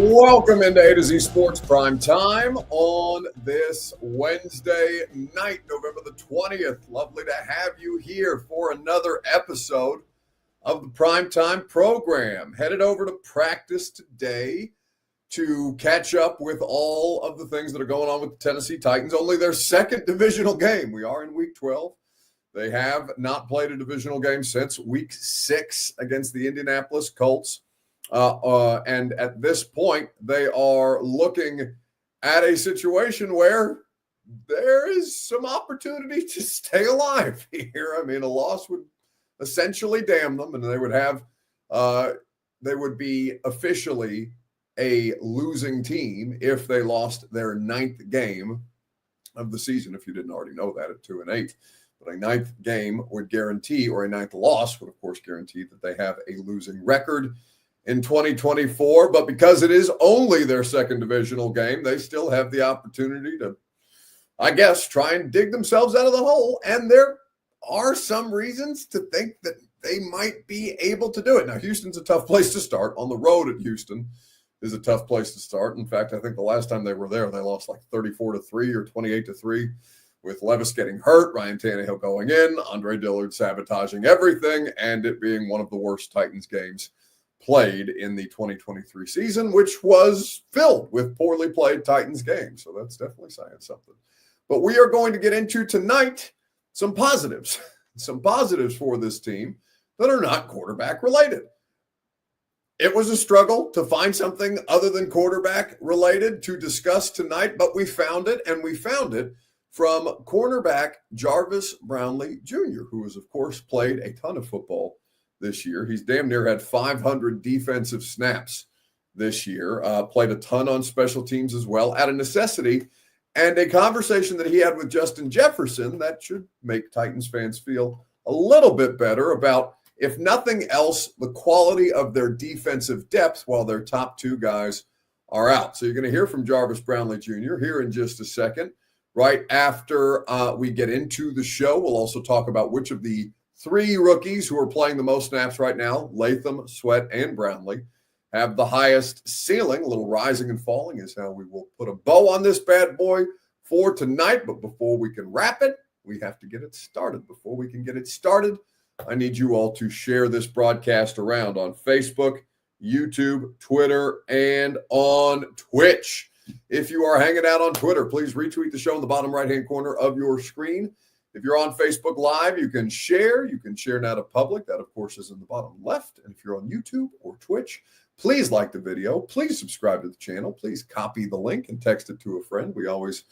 Welcome into A to Z Sports Prime Time on this Wednesday night, November the 20th. Lovely to have you here for another episode of the Prime Time program. Headed over to practice today to catch up with all of the things that are going on with the Tennessee Titans. Only their second divisional game. We are in week 12. They have not played a divisional game since week 6 against the Indianapolis Colts. And at this point, they are looking at a situation where there is some opportunity to stay alive here. I mean, a loss would essentially damn them, and they would be officially a losing team if they lost their 9th game of the season, if you didn't already know that, at 2-8. But a 9th game would guarantee, or a 9th loss would, of course, guarantee that they have a losing record in 2024. But because it is only their second divisional game, they still have the opportunity to, I guess, try and dig themselves out of the hole. And there are some reasons to think that they might be able to do it. Now, Houston's a tough place to start. On the road at Houston is a tough place to start. In fact, I think the last time they were there, they lost like 34-3 or 28-3 with Levis getting hurt, Ryan Tannehill going in, Andre Dillard sabotaging everything, and it being one of the worst Titans games played in the 2023 season, which was filled with poorly played Titans games. So that's definitely saying something. But we are going to get into tonight some positives for this team that are not quarterback related. It was a struggle to find something other than quarterback related to discuss tonight, but we found it, and we found it from cornerback Jarvis Brownley Jr., who has, of course, played a ton of football this year. He's damn near had 500 defensive snaps this year, played a ton on special teams as well, out of necessity, and a conversation that he had with Justin Jefferson that should make Titans fans feel a little bit better about, if nothing else, the quality of their defensive depth while their top 2 guys are out. So you're going to hear from Jarvis Brownley Jr. here in just a second. Right after we get into the show, we'll also talk about which of the 3 rookies who are playing the most snaps right now, Latham, Sweat, and Brownley, have the highest ceiling. A little rising and falling is how we will put a bow on this bad boy for tonight. But before we can wrap it, we have to get it started. Before we can get it started, I need you all to share this broadcast around on Facebook, YouTube, Twitter, and on Twitch. If you are hanging out on Twitter, please retweet the show in the bottom right-hand corner of your screen. If you're on Facebook Live, you can share. You can share now to public. That, of course, is in the bottom left. And if you're on YouTube or Twitch, please like the video. Please subscribe to the channel. Please copy the link and text it to a friend. We always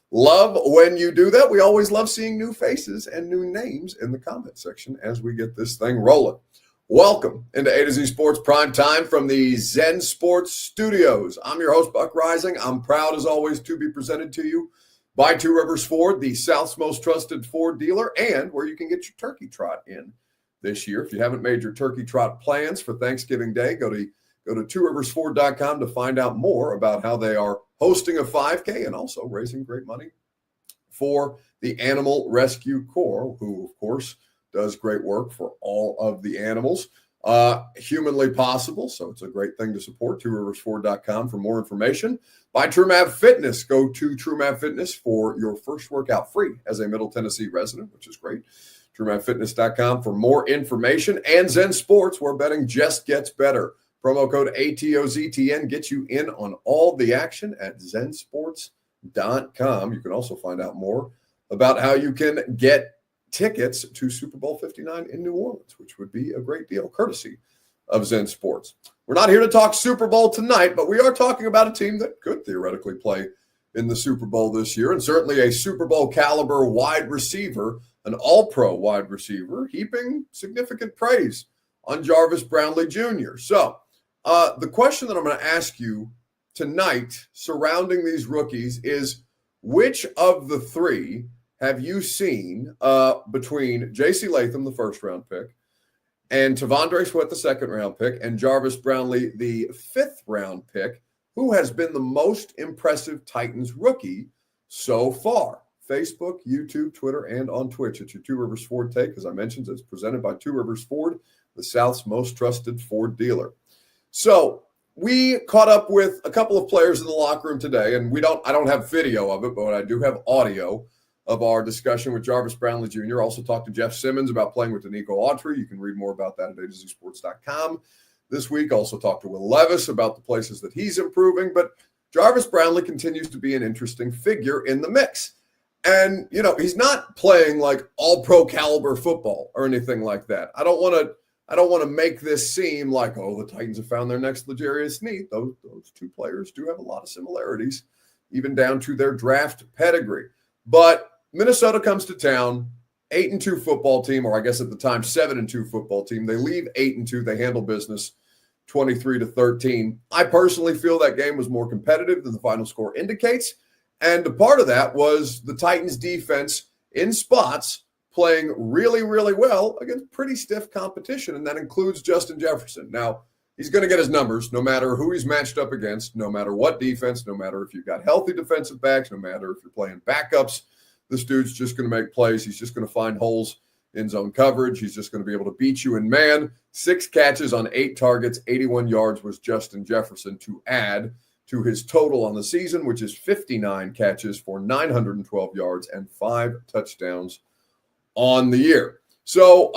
love when you do that. We always love seeing new faces and new names in the comment section as we get this thing rolling. Welcome into A to Z Sports Prime Time from the Zen Sports Studios. I'm your host, Buck Rising. I'm proud, as always, to be presented to you by Two Rivers Ford, the South's most trusted Ford dealer, and where you can get your turkey trot in this year. If you haven't made your turkey trot plans for Thanksgiving Day, go to tworiversford.com to find out more about how they are hosting a 5K and also raising great money for the Animal Rescue Corps, who, of course, does great work for all of the animals humanly possible. So it's a great thing to support. tworiversford.com for more information. By TrueMap Fitness. Go to TrueMap Fitness for your first workout free as a Middle Tennessee resident, which is great. TrueMapFitness.com for more information. And Zen Sports, where betting just gets better. Promo code ATOZTN gets you in on all the action at zensports.com. You can also find out more about how you can get tickets to Super Bowl 59 in New Orleans, which would be a great deal, courtesy of Zen Sports. We're not here to talk Super Bowl tonight, but we are talking about a team that could theoretically play in the Super Bowl this year, and certainly a Super Bowl caliber wide receiver, an all-pro wide receiver, heaping significant praise on Jarvis Brownley Jr. So the question that I'm going to ask you tonight surrounding these rookies is, which of the 3 have you seen between J.C. Latham, the first-round pick, and Tavondre Sweat, the second-round pick, and Jarvis Brownley, the fifth-round pick, who has been the most impressive Titans rookie so far? Facebook, YouTube, Twitter, and on Twitch. It's your Two Rivers Ford take. As I mentioned, it's presented by Two Rivers Ford, the South's most trusted Ford dealer. So we caught up with a couple of players in the locker room today, and I don't have video of it, but I do have audio of our discussion with Jarvis Brownley Jr. Also talked to Jeff Simmons about playing with Danico Autry. You can read more about that at AtoZSports.com this week. Also talked to Will Levis about the places that he's improving. But Jarvis Brownley continues to be an interesting figure in the mix. And, he's not playing like all-pro caliber football or anything like that. I don't want to make this seem like, the Titans have found their next L'Jarius Sneed. Those two players do have a lot of similarities, even down to their draft pedigree. But Minnesota comes to town, 8-2 football team, or I guess at the time 7-2 football team. They leave 8-2. They handle business 23-13. I personally feel that game was more competitive than the final score indicates. And a part of that was the Titans defense in spots playing really, really well against pretty stiff competition, and that includes Justin Jefferson. Now, he's going to get his numbers no matter who he's matched up against, no matter what defense, no matter if you've got healthy defensive backs, no matter if you're playing backups. This dude's just going to make plays. He's just going to find holes in zone coverage. He's just going to be able to beat you in man. 6 catches on 8 targets, 81 yards was Justin Jefferson to add to his total on the season, which is 59 catches for 912 yards and 5 touchdowns on the year. So,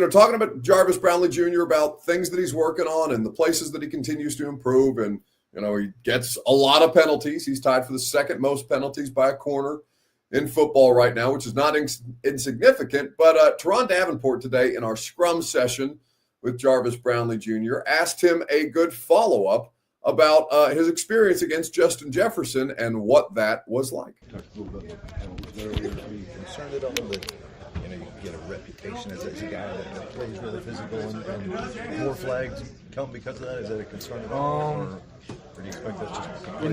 talking about Jarvis Brownley Jr., about things that he's working on and the places that he continues to improve. And, he gets a lot of penalties. He's tied for the second most penalties by a corner in football right now, which is not insignificant. But Teron Davenport today in our scrum session with Jarvis Brownley Jr. asked him a good follow-up about his experience against Justin Jefferson and what that was like. Talked a little bit earlier. Are you concerned at all that you get a reputation as a guy that plays really physical and more flags come because of that? Is that a concern at all, or do you expect that just to be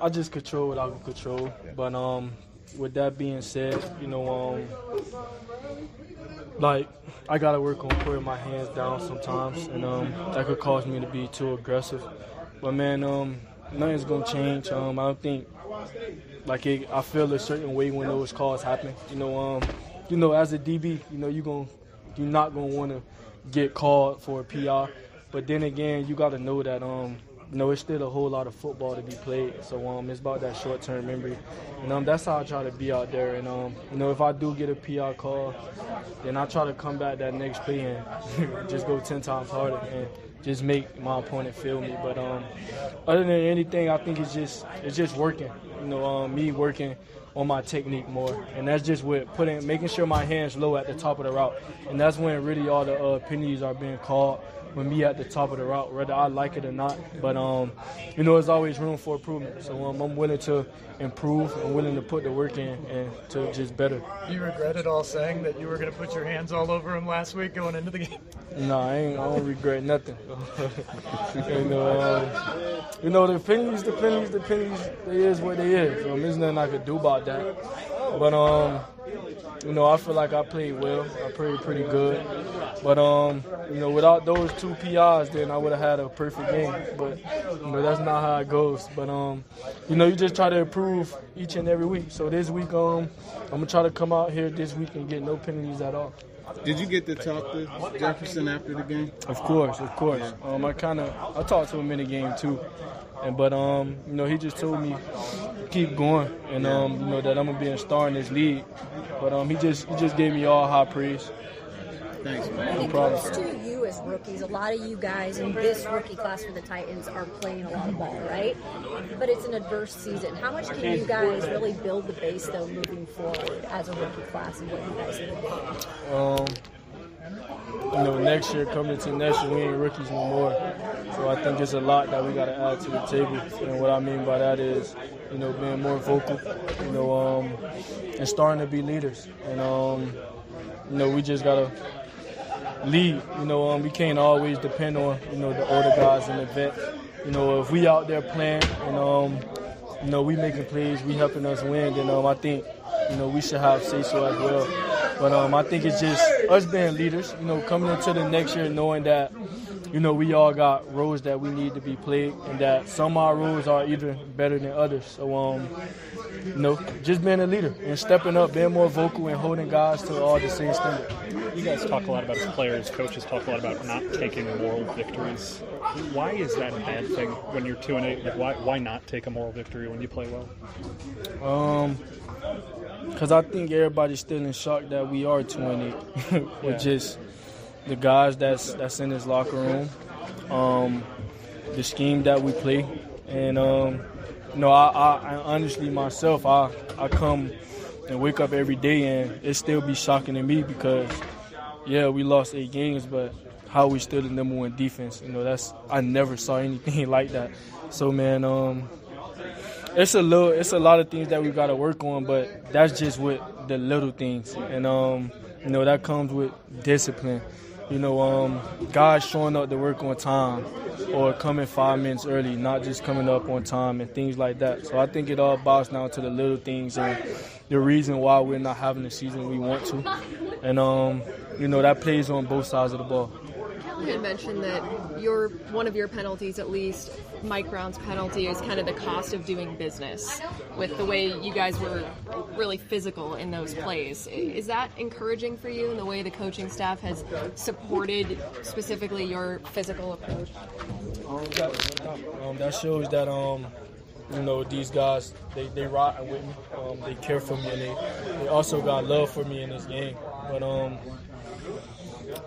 I just control what I can control. But with that being said, I gotta work on putting my hands down sometimes, and that could cause me to be too aggressive. But man, nothing's gonna change. I don't think I feel a certain way when those calls happen. As a DB, you're not gonna want to get called for a PR. But then again, you gotta know that it's still a whole lot of football to be played. So it's about that short-term memory. And that's how I try to be out there. And, if I do get a PR call, then I try to come back that next play and just go 10 times harder and just make my opponent feel me. But other than anything, I think it's just working. Me working on my technique more. And that's just with making sure my hands low at the top of the route. And that's when really all the penalties are being called. With me at the top of the route, whether I like it or not. But, there's always room for improvement. So I'm willing to improve. I'm willing to put the work in and to just better. Do you regret it all saying that you were going to put your hands all over him last week going into the game? No, I don't regret nothing. The penalties, they is what they is. There's nothing I could do about that. But, I feel like I played well. I played pretty good. But, without those 2 PRs, then I would have had a perfect game. But, that's not how it goes. But, you just try to improve each and every week. So this week, I'm going to try to come out here this week and get no penalties at all. Did you get to talk to Jefferson after the game? Of course. I talked to him in the game too. But he just told me keep going and that I'm gonna be a star in this league. But he just gave me all high praise. Thanks, man. When it comes to you as rookies, a lot of you guys in this rookie class for the Titans are playing a lot of ball, right? But it's an adverse season. How much can you guys really build the base, though, moving forward as a rookie class and what you guys think? Next year, coming to next year, we ain't rookies no more. So I think it's a lot that we got to add to the table. And what I mean by that is, being more vocal, and starting to be leaders. And, we just got to lead. We can't always depend on, the older guys and the vets. If we out there playing and, we making plays, we helping us win, then I think, we should have say-so as well. But I think it's just us being leaders, coming into the next year knowing that, we all got roles that we need to be played, and that some of our roles are either better than others. So, just being a leader and stepping up, being more vocal and holding guys to all the same standard. You guys talk a lot about, as players, coaches talk a lot about not taking moral victories. Why is that a bad thing when you're 2-8? Like, why not take a moral victory when you play well? Because I think everybody's still in shock that we are 2-8 with just the guys that's in this locker room, the scheme that we play, and I honestly myself, I come and wake up every day and it still be shocking to me because, we lost 8 games, but how we still the number 1 defense, I never saw anything like that. So, man, it's a lot of things that we got to work on, but that's just with the little things, and that comes with discipline. Guys showing up to work on time or coming 5 minutes early, not just coming up on time and things like that. So I think it all boils down to the little things and the reason why we're not having the season we want to. And, that plays on both sides of the ball. You had mentioned that one of your penalties, at least Mike Brown's penalty, is kind of the cost of doing business with the way you guys were really physical in those plays. Is that encouraging for you in the way the coaching staff has supported specifically your physical approach? That shows that these guys, they ride with me, they care for me, and they also got love for me in this game. But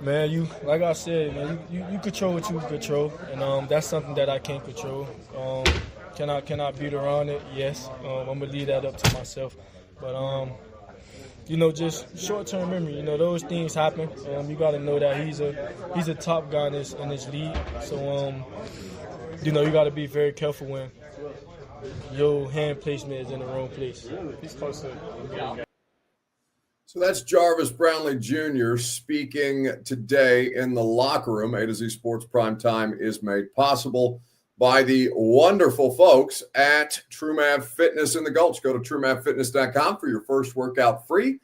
man, like I said, man, you control what you can control, and that's something that I can't control. Can I beat around it? Yes. I'm gonna leave that up to myself. But just short-term memory. Those things happen. You got to know that he's a top guy in this league. So you got to be very careful when your hand placement is in the wrong place. He's close to getting that. So that's Jarvis Brownley Jr. speaking today in the locker room. A to Z Sports Primetime is made possible by the wonderful folks at TrueMav Fitness in the Gulch. Go to TrueMavFitness.com for your first workout free.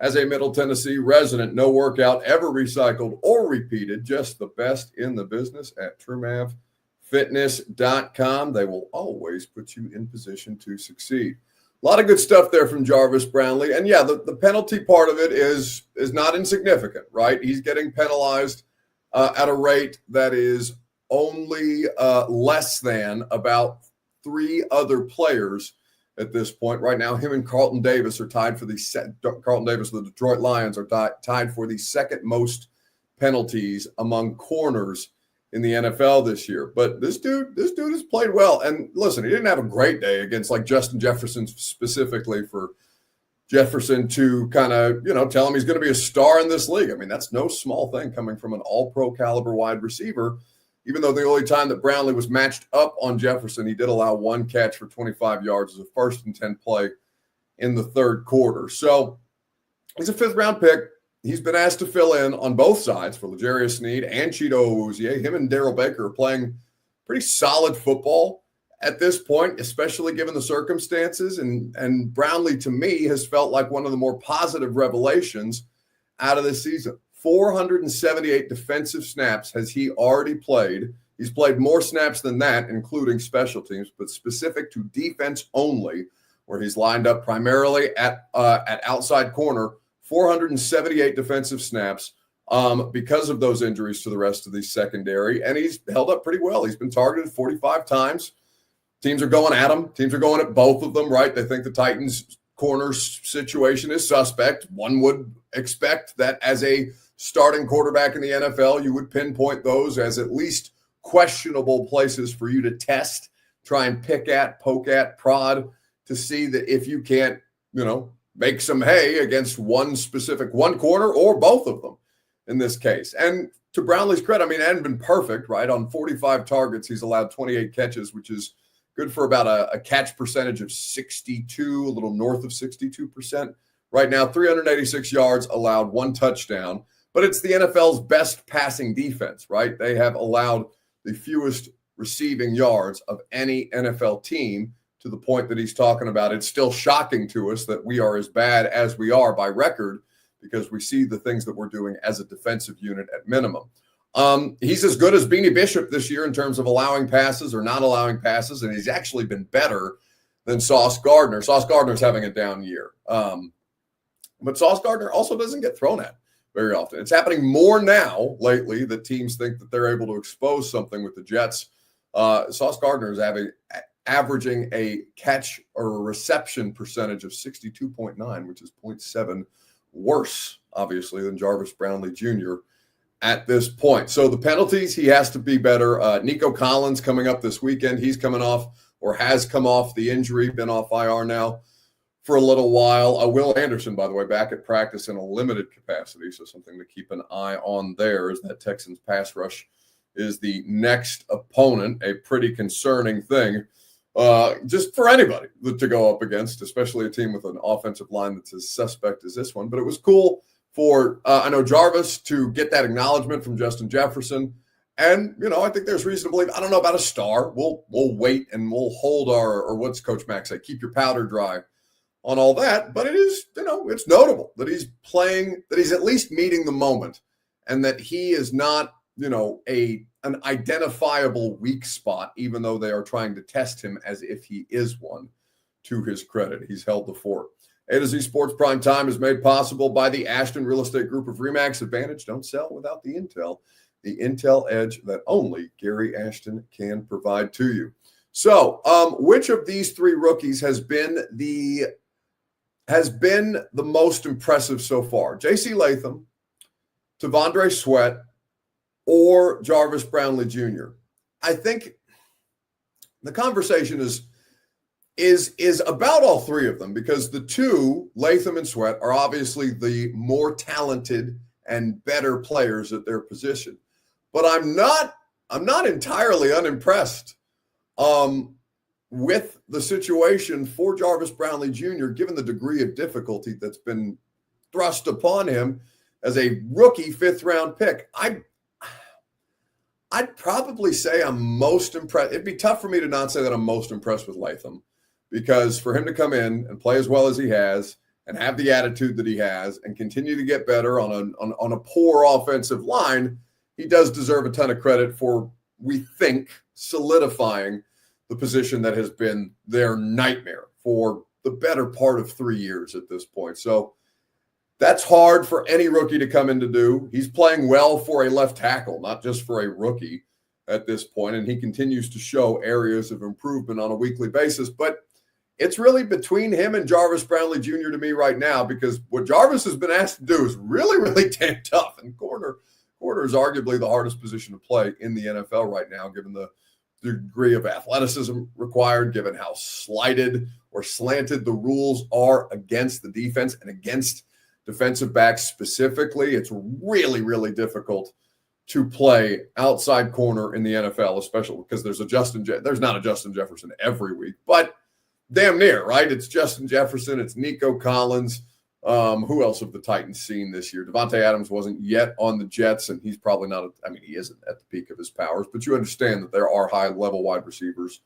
As a Middle Tennessee resident, no workout ever recycled or repeated, just the best in the business at TrueMavFitness.com. They will always put you in position to succeed. A lot of good stuff there from Jarvis Brownley. And, the penalty part of it is not insignificant, right? He's getting penalized at a rate that is only less than about 3 other players at this point. Right now, him and Carlton Davis are tied for Carlton Davis of the Detroit Lions are tied for the second most penalties among corners in the NFL this year. But this dude has played well. And listen, he didn't have a great day against like Justin Jefferson specifically for Jefferson to kind of, tell him he's going to be a star in this league. I mean, that's no small thing coming from an all-pro caliber wide receiver, even though the only time that Brownley was matched up on Jefferson, he did allow 1 catch for 25 yards as a 1st and 10 play in the 3rd quarter. So he's a 5th-round pick. He's been asked to fill in on both sides for L'Jarius Sneed and Cheeto Awuzie. Him and Darrell Baker are playing pretty solid football at this point, especially given the circumstances. And Brownley, to me, has felt like one of the more positive revelations out of this season. 478 defensive snaps has he already played. He's played more snaps than that, including special teams, but specific to defense only, where he's lined up primarily at outside corner. 478 defensive snaps because of those injuries to the rest of the secondary, and he's held up pretty well. He's been targeted 45 times. Teams are going at him. Teams are going at both of them, right? They think the Titans' corner situation is suspect. One would expect that as a starting quarterback in the NFL, you would pinpoint those as at least questionable places for you to test, try and pick at, poke at, prod to see that if you can't, make some hay against one corner or both of them in this case. And to Brownley's credit, it hadn't been perfect, right? On 45 targets, he's allowed 28 catches, which is good for about a catch percentage of 62, a little north of 62%. Right now, 386 yards allowed, 1 touchdown. But it's the NFL's best passing defense, right? They have allowed the fewest receiving yards of any NFL team, to the point that he's talking about. It's still shocking to us that we are as bad as we are by record, because we see the things that we're doing as a defensive unit at minimum. He's as good as Beanie Bishop this year in terms of allowing passes or not allowing passes, and he's actually been better than Sauce Gardner. Sauce Gardner's having a down year. But Sauce Gardner also doesn't get thrown at very often. It's happening more now lately that teams think that they're able to expose something with the Jets. Sauce Gardner is averaging a catch or a reception percentage of 62.9, which is 0.7 worse, obviously, than Jarvis Brownley Jr. at this point. So the penalties, he has to be better. Nico Collins coming up this weekend. He's coming off or has come off the injury, been off IR now for a little while. Will Anderson, by the way, back at practice in a limited capacity, so something to keep an eye on there is that Texans pass rush is the next opponent, a pretty concerning thing just for anybody to go up against, especially a team with an offensive line that's as suspect as this one. But it was cool for, I know, Jarvis to get that acknowledgement from Justin Jefferson. And, I think there's reason to believe, I don't know about a star. We'll wait and we'll hold or what's Coach Mack say, keep your powder dry on all that. But it is, it's notable that he's playing, that he's at least meeting the moment and that he is not, an identifiable weak spot, even though they are trying to test him as if he is one. To his credit, he's held the fort. A to Z Sports Prime Time is made possible by the Ashton Real Estate Group of RE/MAX Advantage. Don't sell without the intel edge that only Gary Ashton can provide to you. So, which of these three rookies has been the most impressive so far? J.C. Latham, T'Vondre Sweat, or Jarvis Brownley Jr.? I think the conversation is about all three of them, because the two, Latham and Sweat, are obviously the more talented and better players at their position. But I'm not entirely unimpressed with the situation for Jarvis Brownley Jr., given the degree of difficulty that's been thrust upon him as a rookie fifth-round pick. I'd probably say I'm most impressed. It'd be tough for me to not say that I'm most impressed with Latham, because for him to come in and play as well as he has and have the attitude that he has and continue to get better on a poor offensive line, he does deserve a ton of credit for, we think, solidifying the position that has been their nightmare for the better part of 3 years at this point. So that's hard for any rookie to come in to do. He's playing well for a left tackle, not just for a rookie at this point, and he continues to show areas of improvement on a weekly basis. But it's really between him and Jarvis Brownley Jr. to me right now, because what Jarvis has been asked to do is really, really damn tough. And corner is arguably the hardest position to play in the NFL right now, given the degree of athleticism required, given how slighted or slanted the rules are against the defense and against defensive backs specifically. It's really, really difficult to play outside corner in the NFL, especially because there's not a Justin Jefferson every week, but damn near, right? It's Justin Jefferson, it's Nico Collins. Who else have the Titans seen this year? Devontae Adams wasn't yet on the Jets, and he's probably not. He isn't at the peak of his powers, but you understand that there are high-level wide receivers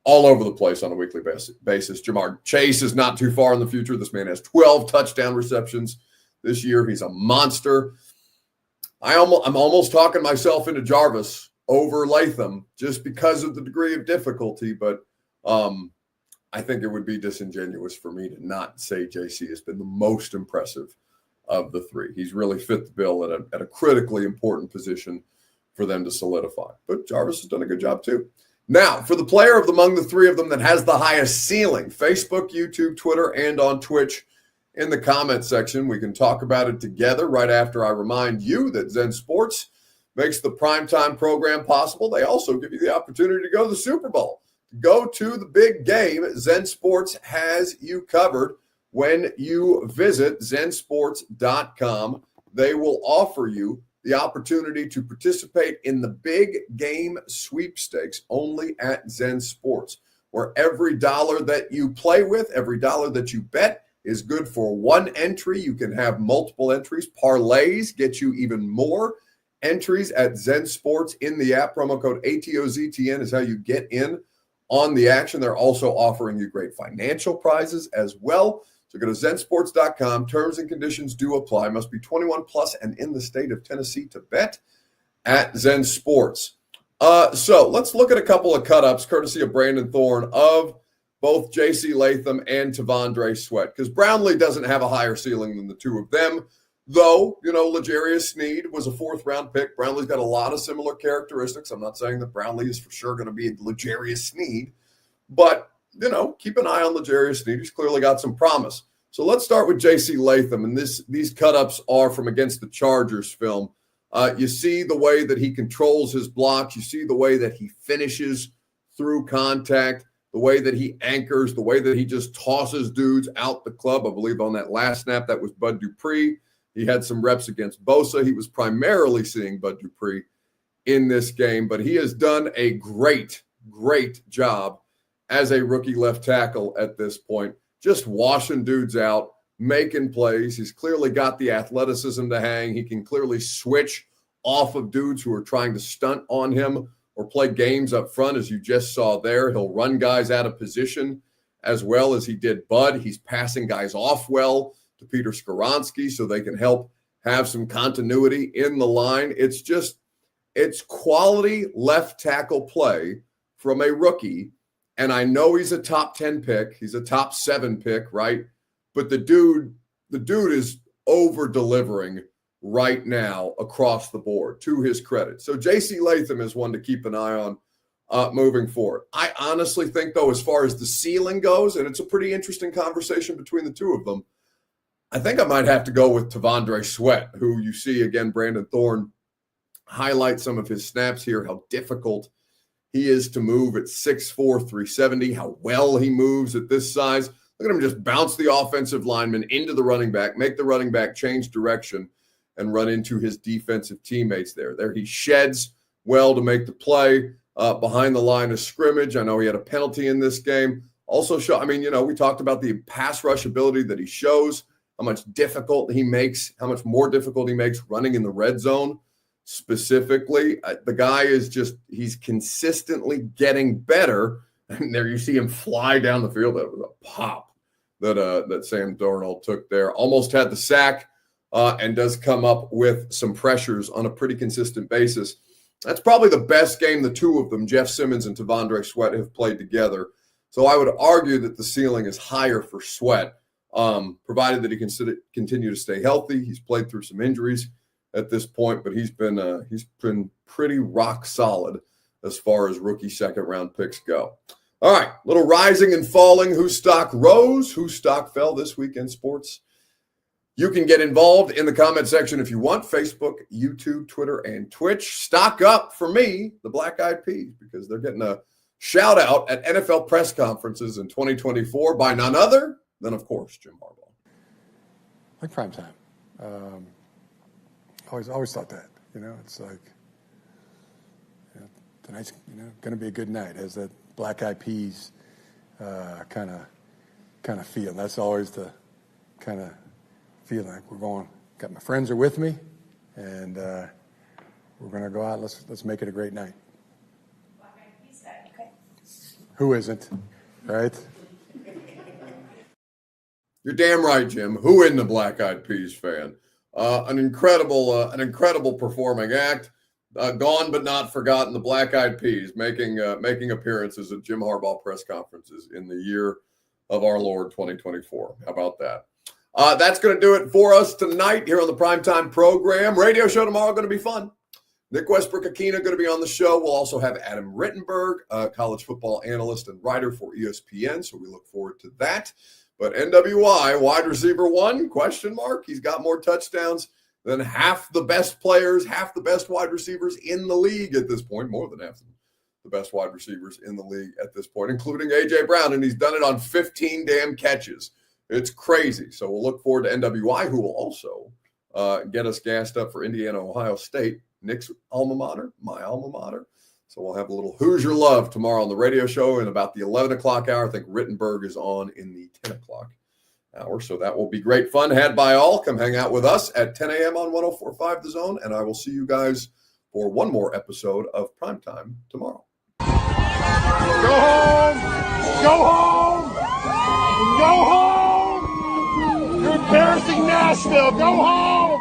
all over the place on a weekly basis. Jamar Chase is not too far in the future. This man has 12 touchdown receptions this year. He's a monster. I'm almost talking myself into Jarvis over Latham just because of the degree of difficulty, but I think it would be disingenuous for me to not say JC has been the most impressive of the three. He's really fit the bill at a critically important position for them to solidify. But Jarvis has done a good job too. Now, for the player among the three of them that has the highest ceiling, Facebook, YouTube, Twitter, and on Twitch, in the comment section, we can talk about it together right after I remind you that Zen Sports makes the primetime program possible. They also give you the opportunity to go to the Super Bowl. Go to the big game. Zen Sports has you covered when you visit zensports.com. They will offer you the opportunity to participate in the big game sweepstakes only at Zen Sports, where every dollar that you play with, every dollar that you bet is good for one entry. You can have multiple entries. Parlays get you even more entries at Zen Sports in the app. Promo code ATOZTN is how you get in on the action. They're also offering you great financial prizes as well. So go to zensports.com. Terms and conditions do apply. Must be 21 plus and in the state of Tennessee to bet. at Zen Sports. So let's look at a couple of cut-ups, courtesy of Brandon Thorne, of both J.C. Latham and T'Vondre Sweat, because Brownley doesn't have a higher ceiling than the two of them. Though, L'Jarius Sneed was a 4th-round pick. Brownley's got a lot of similar characteristics. I'm not saying that Brownley is for sure going to be L'Jarius Sneed, but, keep an eye on L'Jarius Sneed. He's clearly got some promise. So let's start with J.C. Latham, and these cut-ups are from against the Chargers film. You see the way that he controls his blocks. You see the way that he finishes through contact, the way that he anchors, the way that he just tosses dudes out the club. I believe on that last snap, that was Bud Dupree. He had some reps against Bosa. He was primarily seeing Bud Dupree in this game, but he has done a great, great job as a rookie left tackle at this point, just washing dudes out, making plays. He's clearly got the athleticism to hang. He can clearly switch off of dudes who are trying to stunt on him or play games up front, as you just saw there. He'll run guys out of position as well as he did Bud. He's passing guys off well to Peter Skoronski so they can help have some continuity in the line. It's quality left tackle play from a rookie. And I know he's a top 10 pick. He's a top 7 pick, right? But the dude is over-delivering right now across the board, to his credit. So J.C. Latham is one to keep an eye on moving forward. I honestly think, though, as far as the ceiling goes, and it's a pretty interesting conversation between the two of them, I think I might have to go with T'Vondre Sweat, who you see, again, Brandon Thorne highlight some of his snaps here, how difficult he is to move at 6'4", 370, how well he moves at this size. Look at him just bounce the offensive lineman into the running back, make the running back change direction, and run into his defensive teammates there. There he sheds well to make the play behind the line of scrimmage. I know he had a penalty in this game. Also, we talked about the pass rush ability that he shows, how much more difficult he makes running in the red zone specifically. The guy he's consistently getting better. And there you see him fly down the field. That was a pop that Sam Darnold took there. Almost had the sack and does come up with some pressures on a pretty consistent basis. That's probably the best game the two of them, Jeff Simmons and T'Vondre Sweat, have played together. So I would argue that the ceiling is higher for Sweat, provided that he can continue to stay healthy. He's played through some injuries at this point, but he's been pretty rock solid as far as rookie second-round picks go. All right, little rising and falling. Whose stock rose? Whose stock fell this week in sports? You can get involved in the comment section if you want. Facebook, YouTube, Twitter, and Twitch. Stock up for me, the Black Eyed Peas, because they're getting a shout out at NFL press conferences in 2024 by none other than, of course, Jim Harbaugh. Like primetime. Always thought that. It's like tonight's going to be a good night. Has that Black Eyed Peas kind of feel. That's always the kind of feel like got my friends are with me, and we're going to go out. Let's make it a great night. Black Eyed Peas fan, okay. Who isn't, right? You're damn right, Jim. Who isn't a Black Eyed Peas fan? An incredible performing act. Gone but not forgotten. The Black Eyed Peas making appearances at Jim Harbaugh press conferences in the year of our Lord 2024. How about that? That's going to do it for us tonight here on the Primetime program. Radio show tomorrow going to be fun. Nick Westbrook-Akina going to be on the show. We'll also have Adam Rittenberg, college football analyst and writer for ESPN, so we look forward to that. But NWI, wide receiver 1, ? He's got more touchdowns than half the best players, half the best wide receivers in the league at this point, more than half the best wide receivers in the league at this point, including A.J. Brown, and he's done it on 15 damn catches. It's crazy. So we'll look forward to NWI, who will also get us gassed up for Indiana, Ohio State, Nick's alma mater, my alma mater. So we'll have a little Hoosier love tomorrow on the radio show in about the 11 o'clock hour. I think Rittenberg is on in the 10 o'clock hour. So that will be great fun had by all. Come hang out with us at 10 a.m. on 104.5 The Zone. And I will see you guys for one more episode of Primetime tomorrow. Go home! Go home! Go home! You're embarrassing Nashville! Go home!